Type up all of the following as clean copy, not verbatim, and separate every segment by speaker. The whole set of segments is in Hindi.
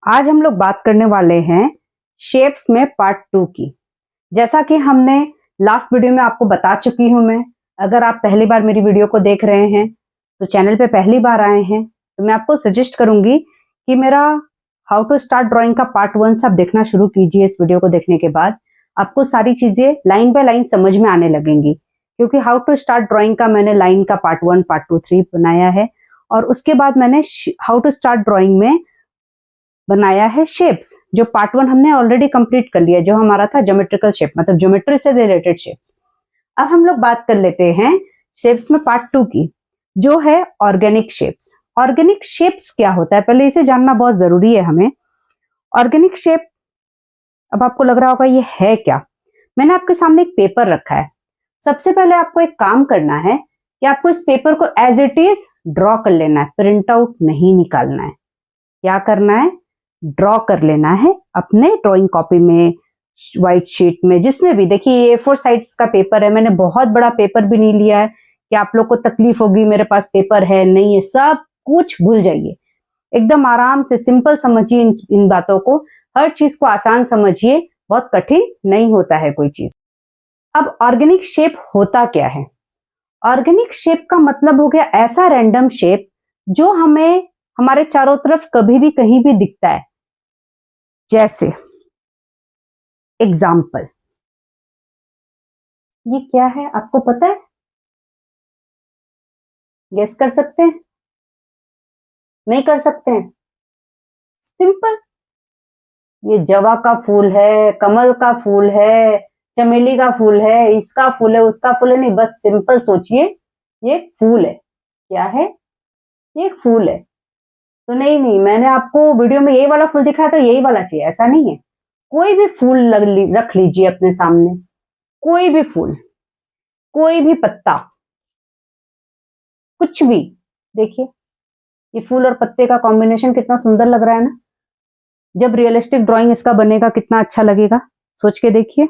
Speaker 1: आज हम लोग बात करने वाले हैं शेप्स में पार्ट 2 की। जैसा कि हमने लास्ट वीडियो में आपको बता चुकी हूं मैं, अगर आप पहली बार मेरी वीडियो को देख रहे हैं तो चैनल पे पहली बार आए हैं तो मैं आपको सजेस्ट करूंगी कि मेरा हाउ टू स्टार्ट ड्राइंग का पार्ट 1 से आप देखना शुरू कीजिए। इस वीडियो को देखने के बाद आपको सारी चीजें लाइन बाय लाइन समझ में आने लगेंगी, क्योंकि हाउ टू स्टार्ट ड्राइंग का मैंने लाइन का पार्ट 1, पार्ट 2, 3 बनाया है और उसके बाद मैंने हाउ टू स्टार्ट ड्राइंग में बनाया है शेप्स, जो पार्ट 1 हमने ऑलरेडी कंप्लीट कर लिया, जो हमारा था ज्योमेट्रिकल शेप, मतलब ज्योमेट्री से रिलेटेड शेप्स। अब हम लोग बात कर लेते हैं शेप्स में पार्ट 2 की, जो है ऑर्गेनिक शेप्स। ऑर्गेनिक शेप्स क्या होता है, पहले इसे जानना बहुत जरूरी है हमें। ऑर्गेनिक शेप, अब आपको लग रहा होगा ये है क्या। मैंने आपके सामने एक पेपर रखा है। सबसे पहले आपको एक काम करना है कि आपको इस पेपर को एज इट इज ड्रॉ कर लेना है, प्रिंट आउट नहीं निकालना है। क्या करना है, ड्रॉ कर लेना है अपने ड्राइंग कॉपी में, व्हाइट शीट में, जिसमें भी। देखिए ये A4 साइज का पेपर है, मैंने बहुत बड़ा पेपर भी नहीं लिया है कि आप लोग को तकलीफ होगी मेरे पास पेपर है नहीं है। सब कुछ भूल जाइए, एकदम आराम से सिंपल समझिए इन बातों को। हर चीज को आसान समझिए, बहुत कठिन नहीं होता है कोई चीज। अब ऑर्गेनिक शेप होता क्या है। ऑर्गेनिक शेप का मतलब हो गया ऐसा रैंडम शेप जो हमें हमारे चारों तरफ कभी भी कहीं भी दिखता है। जैसे एग्जाम्पल, ये क्या है आपको पता है, गेस कर सकते हैं, नहीं कर सकते हैं? सिंपल, ये जवा का फूल है, कमल का फूल है, चमेली का फूल है, इसका फूल है, उसका फूल है, नहीं, बस सिंपल सोचिए ये एक फूल है। क्या है, ये एक फूल है। तो नहीं, मैंने आपको वीडियो में यही वाला फूल दिखाया तो यही वाला चाहिए, ऐसा नहीं है। कोई भी फूल रख लीजिए अपने सामने, कोई भी फूल, कोई भी पत्ता, कुछ भी। देखिए ये फूल और पत्ते का कॉम्बिनेशन कितना सुंदर लग रहा है ना। जब रियलिस्टिक ड्राइंग इसका बनेगा कितना अच्छा लगेगा, सोच के देखिए।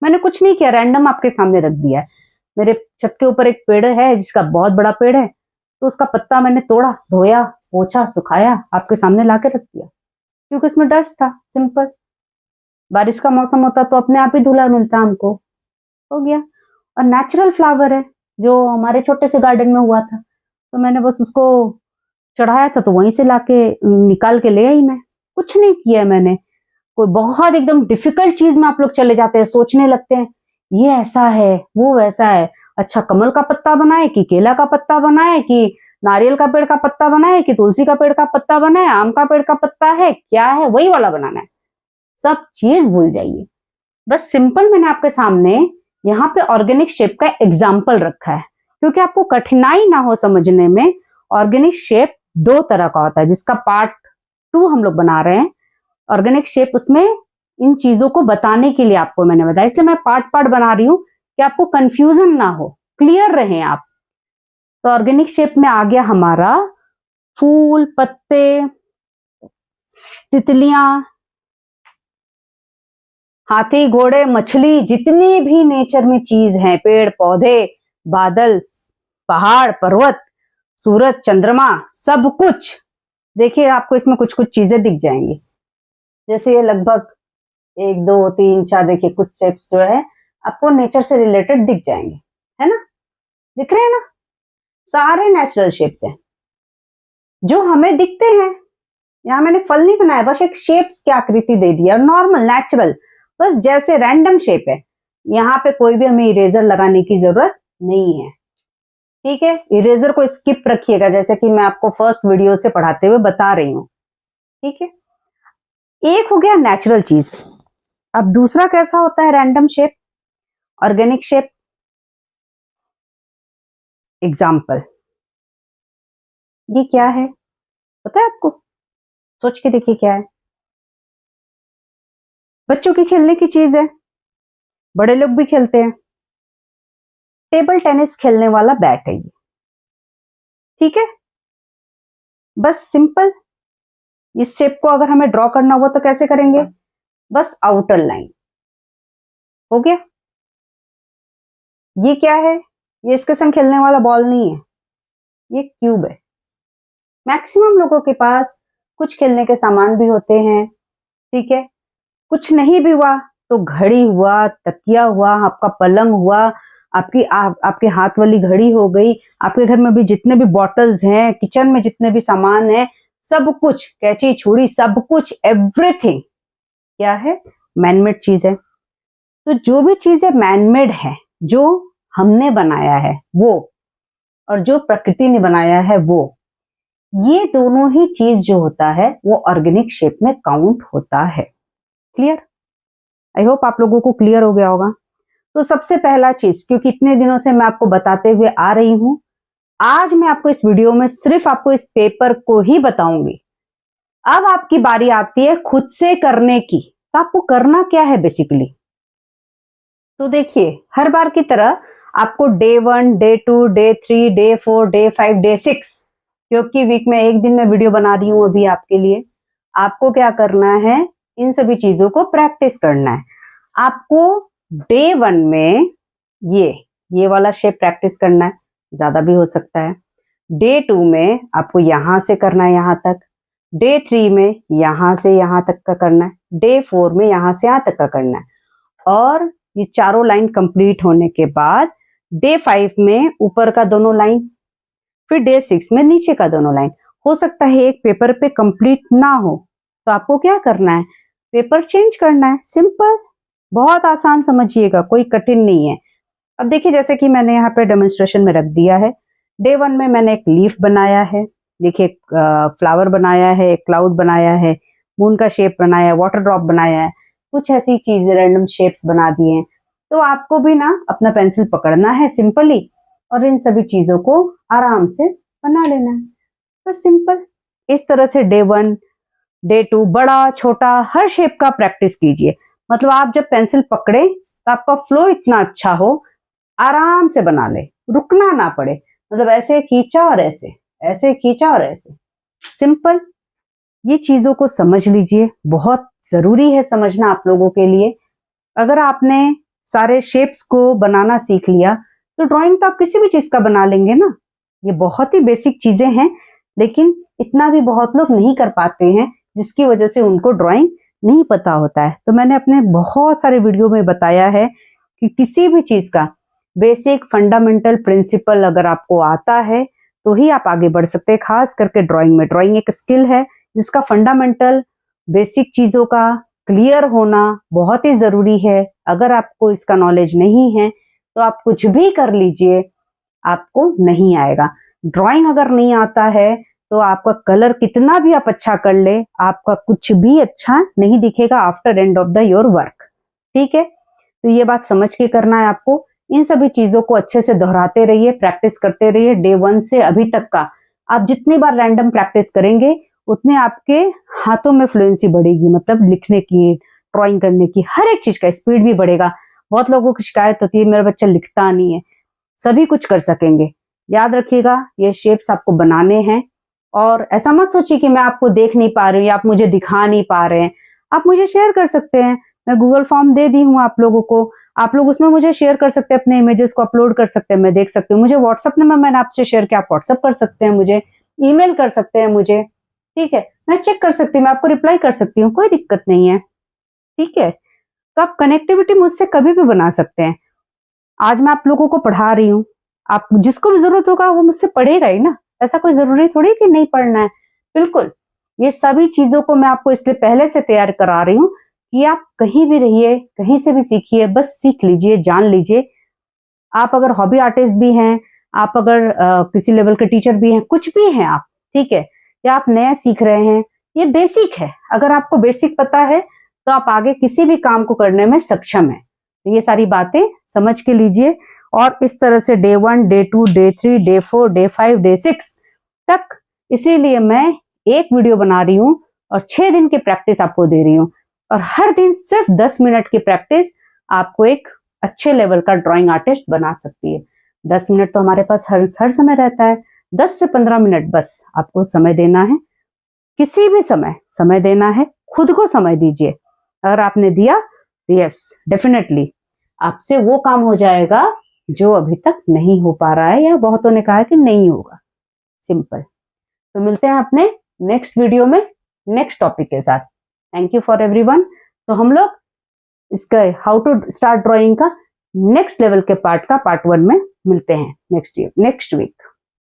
Speaker 1: मैंने कुछ नहीं किया, रैंडम आपके सामने रख दिया है। मेरे छत के ऊपर एक पेड़ है जिसका बहुत बड़ा पेड़ है, तो उसका पत्ता मैंने तोड़ा, धोया, पोछा, सुखाया, आपके सामने लाके रख दिया, क्योंकि इसमें डस्ट था। सिंपल, बारिश का मौसम होता तो अपने आप ही धुला मिलता हमको, हो गया। और नेचुरल फ्लावर है जो हमारे छोटे से गार्डन में हुआ था, तो मैंने बस उसको चढ़ाया था तो वहीं से लाके निकाल के ले आई। मैं कुछ नहीं किया मैंने। कोई बहुत एकदम डिफिकल्ट चीज में आप लोग चले जाते हैं, सोचने लगते हैं ये ऐसा है वो वैसा है। अच्छा, कमल का पत्ता बनाए कि केला का पत्ता बनाए कि नारियल का पेड़ का पत्ता बनाए कि तुलसी का पेड़ का पत्ता बनाए, आम का पेड़ का पत्ता है, क्या है, वही वाला बनाना है। सब चीज भूल जाइए। बस सिंपल मैंने आपके सामने यहाँ पे ऑर्गेनिक शेप का एग्जाम्पल रखा है, क्योंकि आपको कठिनाई ना हो समझने में। ऑर्गेनिक शेप दो तरह का होता है, जिसका पार्ट 2 हम लोग बना रहे हैं। ऑर्गेनिक शेप, उसमें इन चीजों को बताने के लिए आपको मैंने बताया, इसलिए मैं पार्ट पार्ट बना रही हूं कि आपको कंफ्यूजन ना हो, क्लियर रहे आप। तो ऑर्गेनिक शेप में आ गया हमारा फूल, पत्ते, तितलियां, हाथी, घोड़े, मछली, जितनी भी नेचर में चीज है, पेड़ पौधे, बादल, पहाड़, पर्वत, सूरज, चंद्रमा, सब कुछ। देखिए आपको इसमें कुछ कुछ चीजें दिख जाएंगी। जैसे ये लगभग 1, 2, 3, 4, देखिए कुछ शेप्स जो है आपको नेचर से रिलेटेड दिख जाएंगे, है ना, दिख रहे हैं ना। सारे नेचुरल शेप्स हैं जो हमें दिखते हैं। यहाँ मैंने फल नहीं बनाया, बस एक शेप्स की आकृति दे दिया, नॉर्मल नेचुरल, बस जैसे रैंडम शेप है। यहाँ पे कोई भी हमें इरेजर लगाने की जरूरत नहीं है, ठीक है। इरेजर को स्किप रखिएगा, जैसे कि मैं आपको फर्स्ट वीडियो से पढ़ाते हुए बता रही हूँ, ठीक है। एक हो गया नेचुरल चीज। अब दूसरा कैसा होता है random shape, organic shape. Example, ये क्या है पता है आपको, सोच के देखिए क्या है। बच्चों की खेलने की चीज है, बड़े लोग भी खेलते हैं। टेबल टेनिस खेलने वाला बैट है ये, ठीक है। बस सिंपल, इस शेप को अगर हमें ड्रॉ करना हुआ तो कैसे करेंगे, बस आउटर लाइन, हो गया। ये क्या है, ये इसके संग खेलने वाला बॉल नहीं है, ये क्यूब है। मैक्सिमम लोगों के पास कुछ खेलने के सामान भी होते हैं, ठीक है। कुछ नहीं भी हुआ तो घड़ी हुआ, तकिया हुआ, आपका पलंग हुआ, आपके हाथ वाली घड़ी हो गई, आपके घर में भी जितने भी बॉटल्स हैं, किचन में जितने भी सामान है, सब कुछ, कैंची छुरी, सब कुछ, एवरीथिंग क्या है, मैनमेड चीज है। तो जो भी चीजें मैनमेड है, जो हमने बनाया है वो, और जो प्रकृति ने बनाया है वो, ये दोनों ही चीज जो होता है वो ऑर्गेनिक शेप में काउंट होता है। क्लियर? आई होप आप लोगों को क्लियर हो गया होगा। तो सबसे पहला चीज, क्योंकि इतने दिनों से मैं आपको बताते हुए आ रही हूं, आज मैं आपको इस वीडियो में सिर्फ आपको इस पेपर को ही बताऊंगी। अब आपकी बारी आती है खुद से करने की। तो आपको करना क्या है बेसिकली? तो देखिए, हर बार की तरह आपको day 1, day 2, day 3, day 4, day 5, day 6, क्योंकि वीक में एक दिन मैं वीडियो बना रही हूं अभी आपके लिए, आपको क्या करना है, इन सभी चीजों को प्रैक्टिस करना है। आपको डे 1 में ये वाला शेप प्रैक्टिस करना है, ज्यादा भी हो सकता है। डे 2 में आपको यहां से करना है यहां तक, डे 3 में यहां से यहां तक का करना है, डे 4 में यहां से यहां तक का करना है, और ये चारों लाइन कंप्लीट होने के बाद डे 5 में ऊपर का दोनों लाइन, फिर डे 6 में नीचे का दोनों लाइन। हो सकता है एक पेपर पे कंप्लीट ना हो, तो आपको क्या करना है, पेपर चेंज करना है। सिंपल, बहुत आसान, समझिएगा, कोई कठिन नहीं है। अब देखिए, जैसे कि मैंने यहाँ पे डेमोन्स्ट्रेशन में रख दिया है। डे 1 में मैंने एक लीफ बनाया है, देखिए फ्लावर बनाया है, क्लाउड बनाया है, मून का शेप बनाया है, वाटर ड्रॉप बनाया है, कुछ ऐसी चीजें रैंडम शेप्स बना दिए हैं। तो आपको भी ना अपना पेंसिल पकड़ना है सिंपली, और इन सभी चीजों को आराम से बना लेना है, बस सिंपल। इस तरह से डे 1, डे 2, बड़ा छोटा हर शेप का प्रैक्टिस कीजिए। मतलब आप जब पेंसिल पकड़े तो आपका फ्लो इतना अच्छा हो, आराम से बना ले, रुकना ना पड़े। मतलब ऐसे खींचा और ऐसे, ऐसे खींचा और ऐसे, सिंपल। ये चीजों को समझ लीजिए, बहुत जरूरी है समझना आप लोगों के लिए। अगर आपने सारे शेप्स को बनाना सीख लिया तो ड्राइंग तो आप किसी भी चीज का बना लेंगे ना। ये बहुत ही बेसिक चीजें हैं, लेकिन इतना भी बहुत लोग नहीं कर पाते हैं, जिसकी वजह से उनको ड्राइंग नहीं पता होता है। तो मैंने अपने बहुत सारे वीडियो में बताया है कि किसी भी चीज का बेसिक फंडामेंटल प्रिंसिपल अगर आपको आता है तो ही आप आगे बढ़ सकते हैं। खास करके ड्राइंग में, ड्राइंग एक स्किल है जिसका फंडामेंटल बेसिक चीजों का क्लियर होना बहुत ही जरूरी है। अगर आपको इसका नॉलेज नहीं है तो आप कुछ भी कर लीजिए, आपको नहीं आएगा। ड्राइंग अगर नहीं आता है तो आपका कलर कितना भी आप अच्छा कर ले, आपका कुछ भी अच्छा नहीं दिखेगा after end of the your work. ठीक है, तो ये बात समझ के करना है आपको। इन सभी चीजों को अच्छे से दोहराते रहिए, प्रैक्टिस करते रहिए। डे 1 से अभी तक का आप जितनी बार रैंडम प्रैक्टिस करेंगे उतने आपके हाथों में फ्लुएंसी बढ़ेगी, मतलब लिखने की, ड्राइंग करने की, हर एक चीज का स्पीड भी बढ़ेगा। बहुत लोगों की शिकायत होती है मेरा बच्चा लिखता नहीं है, सभी कुछ कर सकेंगे। याद रखिएगा, ये शेप्स आपको बनाने हैं, और ऐसा मत सोचिए कि मैं आपको देख नहीं पा रही हूँ या आप मुझे दिखा नहीं पा रहे हैं। आप मुझे शेयर कर सकते हैं, मैं गूगल फॉर्म दे दी हूँ आप लोगों को, आप लोग उसमें मुझे शेयर कर सकते हैं, अपने इमेजेस को अपलोड कर सकते हैं, मैं देख सकती हूँ। मुझे व्हाट्सएप नंबर मैंने आपसे शेयर किया, आप व्हाट्सएप कर सकते हैं, मुझे ईमेल कर सकते हैं मुझे, ठीक है, मैं चेक कर सकती हूँ, मैं आपको रिप्लाई कर सकती हूँ, कोई दिक्कत नहीं है। ठीक है, तो आप कनेक्टिविटी मुझसे कभी भी बना सकते हैं। आज मैं आप लोगों को पढ़ा रही हूँ, आप जिसको भी जरूरत होगा वो मुझसे पढ़ेगा ही ना, ऐसा कोई जरूरी थोड़ी कि नहीं पढ़ना है। बिल्कुल, ये सभी चीजों को मैं आपको इसलिए पहले से तैयार करा रही हूँ कि आप कहीं भी रहिए, कहीं से भी सीखिए, बस सीख लीजिए, जान लीजिए। आप अगर हॉबी आर्टिस्ट भी हैं, आप अगर किसी लेवल के टीचर भी हैं, कुछ भी हैं आप, ठीक है, या आप नया सीख रहे हैं, ये बेसिक है। अगर आपको बेसिक पता है तो आप आगे किसी भी काम को करने में सक्षम है। तो ये सारी बातें समझ के लीजिए, और इस तरह से day 1, day 2, day 3, day 4, day 5, day 6 तक, इसीलिए मैं एक वीडियो बना रही हूँ और 6 दिन की प्रैक्टिस आपको दे रही हूँ, और हर दिन सिर्फ 10 मिनट की प्रैक्टिस आपको एक अच्छे लेवल का ड्राइंग आर्टिस्ट बना सकती है। 10 मिनट तो हमारे पास हर समय रहता है, 10 से 15 मिनट बस आपको समय देना है, किसी भी समय देना है, खुद को समय दीजिए। अगर आपने दिया तो यस, डेफिनेटली आपसे वो काम हो जाएगा जो अभी तक नहीं हो पा रहा है, या बहुतों ने कहा कि नहीं होगा। सिंपल। तो मिलते हैं अपने नेक्स्ट वीडियो में, नेक्स्ट टॉपिक के साथ। Thank you for everyone. तो हम लोग इसका हाउ टू स्टार्ट ड्राइंग का नेक्स्ट लेवल के पार्ट 1 में मिलते हैं नेक्स्ट वीक।